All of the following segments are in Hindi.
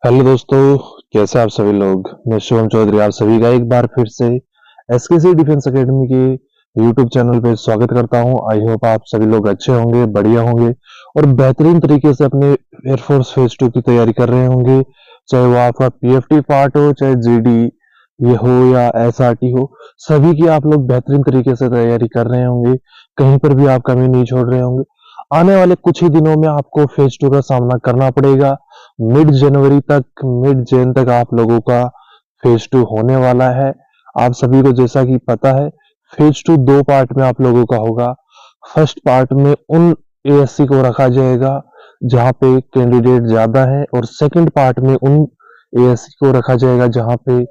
हेलो दोस्तों, कैसे आप सभी लोग। मैं शिवम चौधरी आप सभी का एक बार फिर से एसकेसी डिफेंस एकेडमी के यूट्यूब चैनल पे स्वागत करता हूं। आई होप आप सभी लोग अच्छे होंगे, बढ़िया होंगे और बेहतरीन तरीके से अपने एयरफोर्स फेज 2 की तैयारी कर रहे होंगे। चाहे वो आपका पीएफटी पार्ट हो, चाहे जीडी ये हो या एसआरटी हो, सभी की आप लोग बेहतरीन तरीके से तैयारी कर रहे होंगे। कहीं पर भी आप कमी नहीं छोड़ रहे होंगे। आने वाले कुछ ही दिनों में आपको फेज 2 का सामना करना पड़ेगा। मिड जनवरी तक, मिड जैन तक आप लोगों का फेज 2 होने वाला है। आप सभी को जैसा कि पता है, फेज 2 दो पार्ट में आप लोगों का होगा। फर्स्ट पार्ट में उन एएससी को रखा जाएगा जहां पे कैंडिडेट ज्यादा है, और सेकंड पार्ट में उन एएससी को रखा जाएगा जहां पे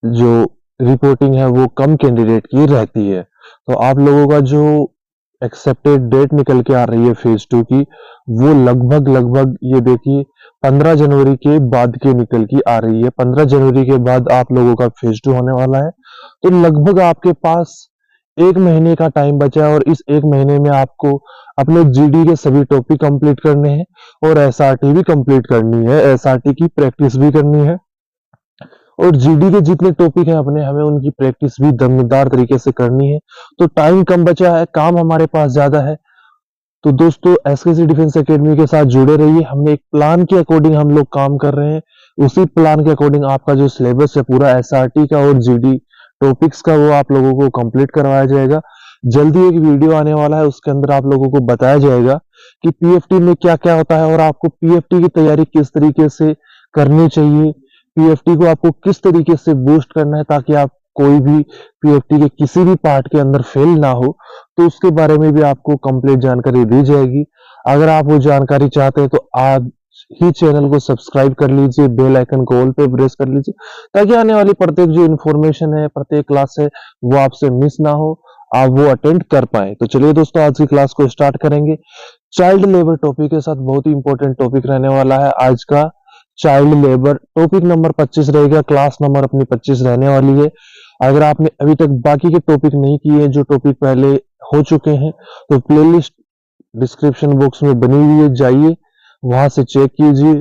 जो रिपोर्टिंग है वो कम कैंडिडेट की रहती है। तो आप लोगों का जो एक्सेप्टेड डेट निकल के आ रही है फेज 2 की, वो लगभग लगभग ये देखिए 15 जनवरी के बाद की निकल की आ रही है। 15 जनवरी के बाद आप लोगों का फेज 2 होने वाला है। तो लगभग आपके पास एक महीने का टाइम बचा है, और इस एक महीने में आपको अपने जीडी के सभी टॉपिक कंप्लीट करने हैं और एसआरटी भी कंप्लीट करनी है। एसआरटी की प्रैक्टिस भी करनी है, और जीडी के जितने टॉपिक हैं अपने, हमें उनकी प्रैक्टिस भी दमदार तरीके से करनी है। तो टाइम कम बचा है, काम हमारे पास ज्यादा है। तो दोस्तों, एसकेसी डिफेंस एकेडमी के साथ जुड़े रहिए। हमने एक प्लान के अकॉर्डिंग हम लोग काम कर रहे हैं। उसी प्लान के अकॉर्डिंग आपका जो सिलेबस है पूरा एसआरटी का और जीडी टॉपिक्स का, वो आप लोगों को कंप्लीट करवाया जाएगा। जल्दी एक वीडियो आने वाला है, उसके अंदर आप लोगों को बताया जाएगा कि पीएफटी में क्या क्या होता है और आपको पीएफटी की तैयारी किस तरीके से करनी चाहिए। पीएफटी को आपको किस तरीके से बूस्ट करना है ताकि आप कोई भी पीएफटी के किसी भी पार्ट के अंदर फेल ना हो। तो उसके बारे में भी आपको कंप्लीट जानकारी दी जाएगी। अगर आप वो जानकारी चाहते हैं तो आज ही चैनल को सब्सक्राइब कर लीजिए, बेल आइकन को ऑल पे प्रेस कर लीजिए, ताकि आने वाली प्रत्येक जो इन्फॉर्मेशन है, प्रत्येक क्लास है, वो आपसे मिस ना हो, आप वो अटेंड कर पाए। तो चलिए दोस्तों, आज की क्लास को स्टार्ट करेंगे। चाइल्ड लेबर टॉपिक के साथ बहुत ही इंपॉर्टेंट टॉपिक रहने वाला है आज का। चाइल्ड लेबर टॉपिक नंबर 25 रहेगा, क्लास नंबर अपनी 25 रहने वाली है। अगर आपने अभी तक बाकी के टॉपिक नहीं किए, जो टॉपिक पहले हो चुके हैं, तो प्लेलिस्ट डिस्क्रिप्शन बॉक्स में बनी हुई है, जाइए वहां से चेक कीजिए।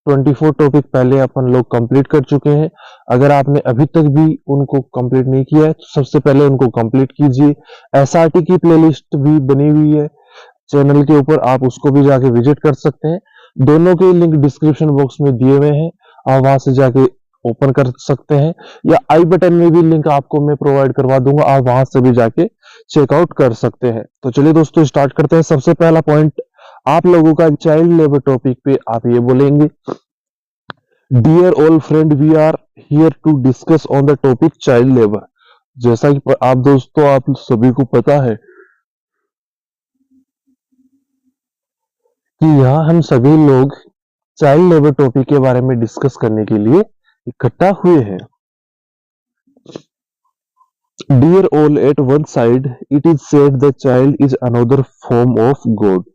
24 टॉपिक पहले अपन लोग कंप्लीट कर चुके हैं। अगर आपने अभी तक भी उनको कंप्लीट नहीं किया है, तो सबसे पहले उनको कंप्लीट कीजिए। एसआरटी की प्लेलिस्ट भी बनी हुई है चैनल के ऊपर, आप उसको भी जाके विजिट कर सकते हैं। दोनों के लिंक डिस्क्रिप्शन बॉक्स में दिए हुए हैं, आप वहां से जाके ओपन कर सकते हैं, या आई बटन में भी लिंक आपको मैं प्रोवाइड करवा दूंगा, आप वहां से भी जाके चेकआउट कर सकते हैं। तो चलिए दोस्तों, स्टार्ट करते हैं। सबसे पहला पॉइंट आप लोगों का चाइल्ड लेबर टॉपिक पे आप ये बोलेंगे, dear all friend, we are here to discuss on the topic child labour. जैसा कि आप दोस्तों, आप सभी को पता है कि यहाँ हम सभी लोग चाइल्ड लेबर टॉपिक के बारे में डिस्कस करने के लिए इकट्ठा हुए हैं। Dear all, at one side it is said the child is another form of God।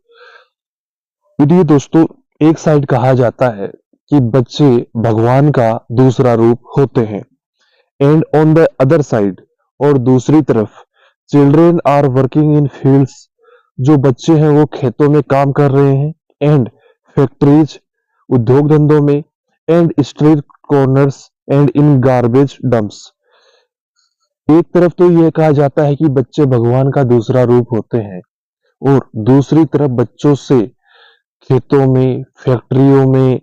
ये दोस्तों, एक साइड कहा जाता है कि बच्चे भगवान का दूसरा रूप होते हैं, and on the other side, और दूसरी तरफ, children are working in fields, जो बच्चे हैं वो खेतों में काम कर रहे हैं, एंड फैक्ट्रीज, उद्योग धंधों में, and street corners, and in garbage dumps. एक तरफ तो यह कहा जाता है कि बच्चे भगवान का दूसरा रूप होते हैं, और दूसरी तरफ बच्चों से खेतों में, फैक्ट्रियों में,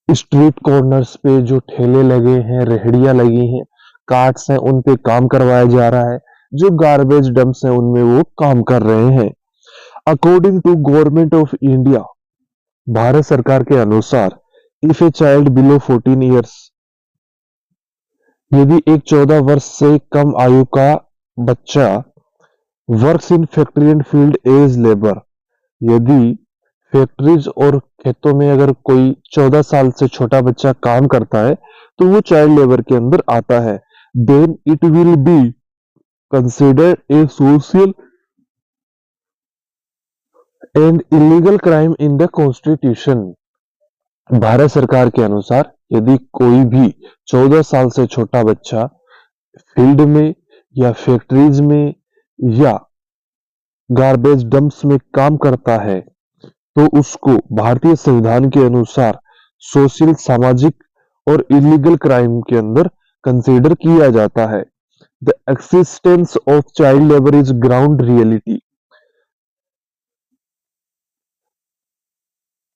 स्ट्रीट कॉर्नर्स पे जो ठेले लगे हैं, रेहड़ियां लगी हैं, कार्ट्स हैं, उन पे काम करवाया जा रहा है। जो गार्बेज डंप्स हैं उनमें वो काम कर रहे हैं। According to government of India, Bharat सरकार के अनुसार, if a child below 14 years, यदि एक 14 वर्ष से कम आयु का बच्चा works in factory and field as labour, यदि फैक्ट्रीज और खेतों में अगर कोई 14 साल से छोटा बच्चा काम करता है, तो वो चाइल्ड लेबर के अंदर आता है। Then it will be considered a social and illegal crime in the constitution. Bharat सरकार के अनुसार, यदि कोई भी 14 साल से छोटा बच्चा फील्ड में या फैक्ट्रीज में या गार्बेज डंप्स में काम करता है, तो उसको भारतीय संविधान के अनुसार सोशल सामाजिक और इलीगल क्राइम के अंदर कंसीडर किया जाता है। The existence of child labour is ground reality.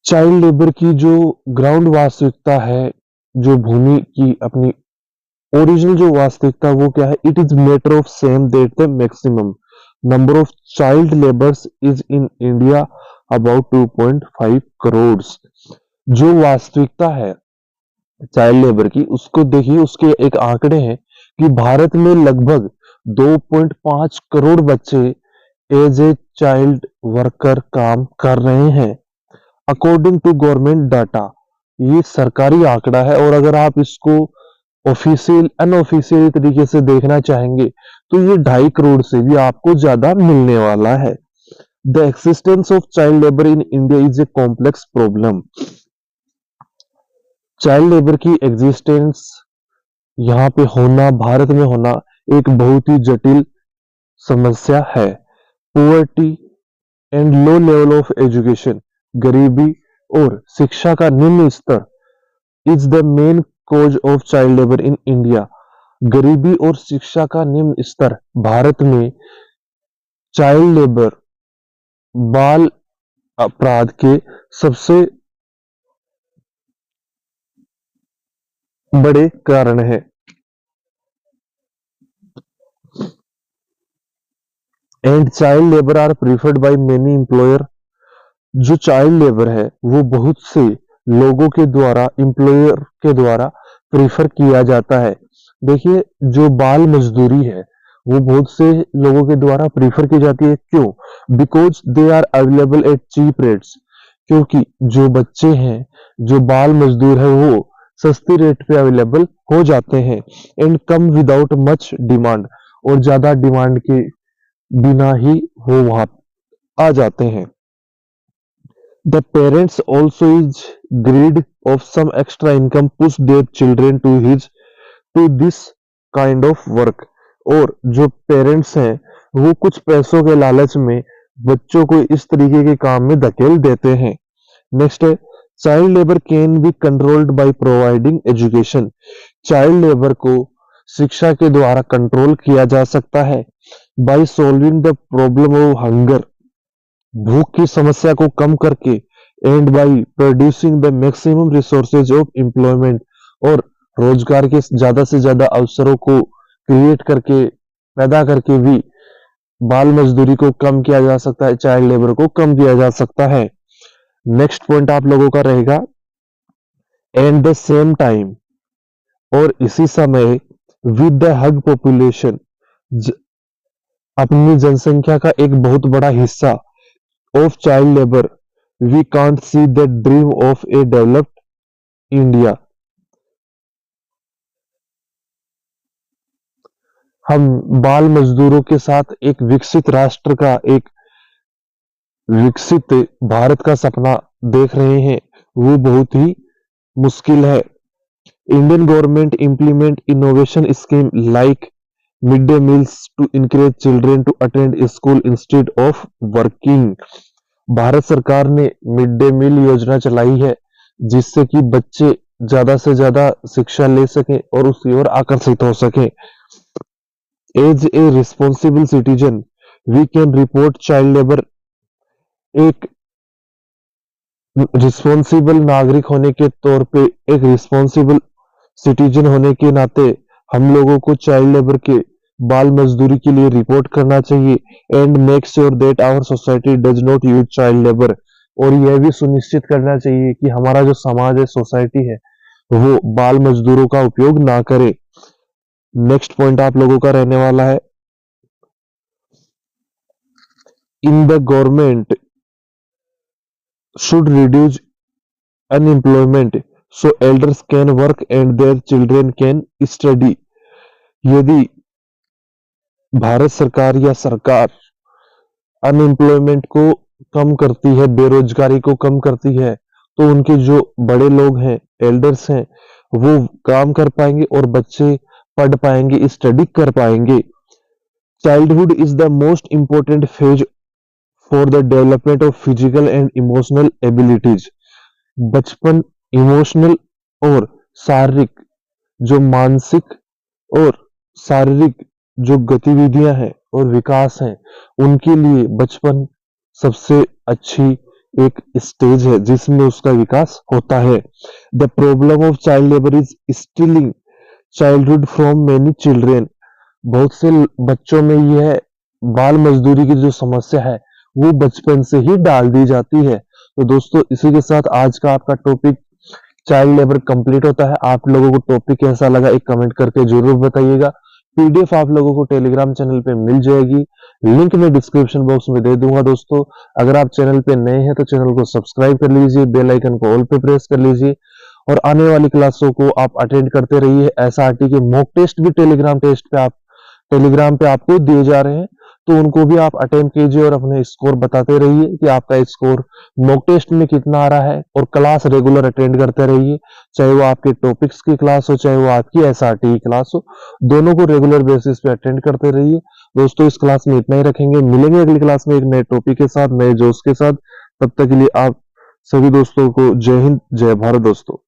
Child labour की जो ग्राउंड वास्तविकता है, जो भूमि की अपनी ओरिजिनल जो वास्तविकता, वो क्या है? It is matter of same that the maximum number of child labours is in India about 2.5 crore. जो वास्तविकता है चाइल्ड लेबर की, उसको देखिए, उसके एक आंकड़े हैं कि भारत में लगभग 2.5 करोड़ बच्चे एज ए चाइल्ड वर्कर काम कर रहे हैं, अकॉर्डिंग टू गवर्नमेंट डाटा। ये सरकारी आंकड़ा है, और अगर आप इसको ऑफिशियल अनऑफिशियल तरीके से देखना चाहेंगे तो ये 2.5 करोड़ से भी आपको ज्यादा मिलने वाला है। The existence of child labour in India is a complex problem. Child labour की एग्जिस्टेंस यहाँ पे होना, भारत में होना, एक बहुत ही जटिल समस्या है। Poverty and low level of education, गरीबी और शिक्षा का निम्न स्तर is the main cause of child labour in India. गरीबी और शिक्षा का निम्न स्तर भारत में चाइल्ड लेबर, बाल अपराध के सबसे बड़े कारण है। And child labour are preferred by many employer. जो चाइल्ड लेबर है वो बहुत से लोगों के द्वारा, एम्प्लॉयर के द्वारा प्रीफर किया जाता है। देखिए, जो बाल मजदूरी है वो बहुत से लोगों के द्वारा प्रीफर की जाती है। क्यों? Because they are available at cheap rates. क्योंकि जो बच्चे हैं, जो बाल मजदूर है, वो सस्ती रेट पे अवेलेबल हो जाते हैं। And come without much demand, और ज्यादा डिमांड के बिना ही वो वहां आ जाते हैं। The parents also is greed of some extra income push their children to this kind of work। और जो पेरेंट्स हैं वो कुछ पैसों के लालच में बच्चों को इस तरीके के काम में धकेल देते हैं। नेक्स्ट है, child labour can be controlled by providing education. Child labour को शिक्षा के द्वारा कंट्रोल किया जा सकता है। By solving the problem of hunger, भूख की समस्या को कम करके। And by producing the maximum resources of employment, और रोजगार के ज्यादा से ज्यादा अवसरों को क्रिएट करके, पैदा करके भी बाल मजदूरी को कम किया जा सकता है, चाइल्ड लेबर को कम किया जा सकता है। नेक्स्ट पॉइंट आप लोगों का रहेगा, एंड द सेम टाइम, और इसी समय, विद द हग पॉपुलेशन, अपनी जनसंख्या का एक बहुत बड़ा हिस्सा of child labour, we can't see the dream of a developed India. हम बाल मजदूरों के साथ एक विकसित राष्ट्र का, एक विकसित भारत का सपना देख रहे हैं, वो बहुत ही मुश्किल है। Indian government implement innovation scheme like mid day meals to encourage children to attend school instead of working. Bharat सरकार ने मिड डे मील योजना चलाई है, जिससे कि बच्चे ज्यादा से ज्यादा शिक्षा ले सकें और उसकी ओर आकर्षित हो सकें। As a responsible citizen we can report child labour. एक रिस्पॉन्सिबल नागरिक होने के तौर पे, एक रिस्पॉन्सिबल सिटीजन होने के नाते, हम लोगों को चाइल्ड लेबर के, बाल मजदूरी के लिए रिपोर्ट करना चाहिए। And make sure that our society does not use child labour, और यह भी सुनिश्चित करना चाहिए कि हमारा जो समाज है, सोसाइटी है, वो बाल मजदूरों का उपयोग ना करे। नेक्स्ट पॉइंट आप लोगों का रहने वाला है, in the government should reduce unemployment so elders can work and their children can study। यदि भारत सरकार या सरकार अनएम्प्लॉयमेंट को कम करती है, बेरोजगारी को कम करती है, तो उनके जो बड़े लोग हैं, एल्डर्स हैं, वो काम कर पाएंगे और बच्चे पढ़ पाएंगे, स्टडी कर पाएंगे। Childhood is the most important phase for the development of physical and emotional abilities. बचपन इमोशनल और शारीरिक जो मानसिक और शारीरिक जो गतिविधियां हैं और विकास हैं, उनके लिए बचपन सबसे अच्छी एक स्टेज है जिसमें उसका विकास होता है। The problem of child labour is stealing childhood from many children. बहुत से बच्चों में यह बाल मजदूरी की जो समस्या है वो बचपन से ही डाल दी जाती है। तो दोस्तों, इसी के साथ आज का आपका टॉपिक चाइल्ड लेबर कंप्लीट होता है। आप लोगों को टॉपिक कैसा लगा एक कमेंट करके जरूर बताइएगा। पीडीएफ आप लोगों को टेलीग्राम चैनल पे मिल जाएगी, लिंक मैं डिस्क्रिप्शन बॉक्स में दे दूंगा। दोस्तों, अगर आप चैनल पे नए हैं तो चैनल को सब्सक्राइब कर लीजिए, बेल आइकन को ऑल पे प्रेस कर लीजिए और आने वाली क्लासों को आप अटेंड करते रहिए। एसआरटी के मॉक टेस्ट भी टेलीग्राम पे आपको दिए जा रहे हैं, तो उनको भी आप अटेम्प्ट कीजिए और अपने स्कोर बताते रहिए कि आपका स्कोर मॉक टेस्ट में कितना आ रहा है। और क्लास रेगुलर अटेंड करते रहिए, चाहे वो आपके टॉपिक्स की क्लास हो, चाहे वो आपकी एसआरटी की क्लास हो, दोनों को रेगुलर बेसिस पे अटेंड करते रहिए। दोस्तों, इस क्लास में इतना ही रखेंगे, मिलेंगे अगली क्लास में एक नए टॉपिक के साथ, नए जोश के साथ। तब तक के लिए आप सभी दोस्तों को जय हिंद, जय भारत दोस्तों।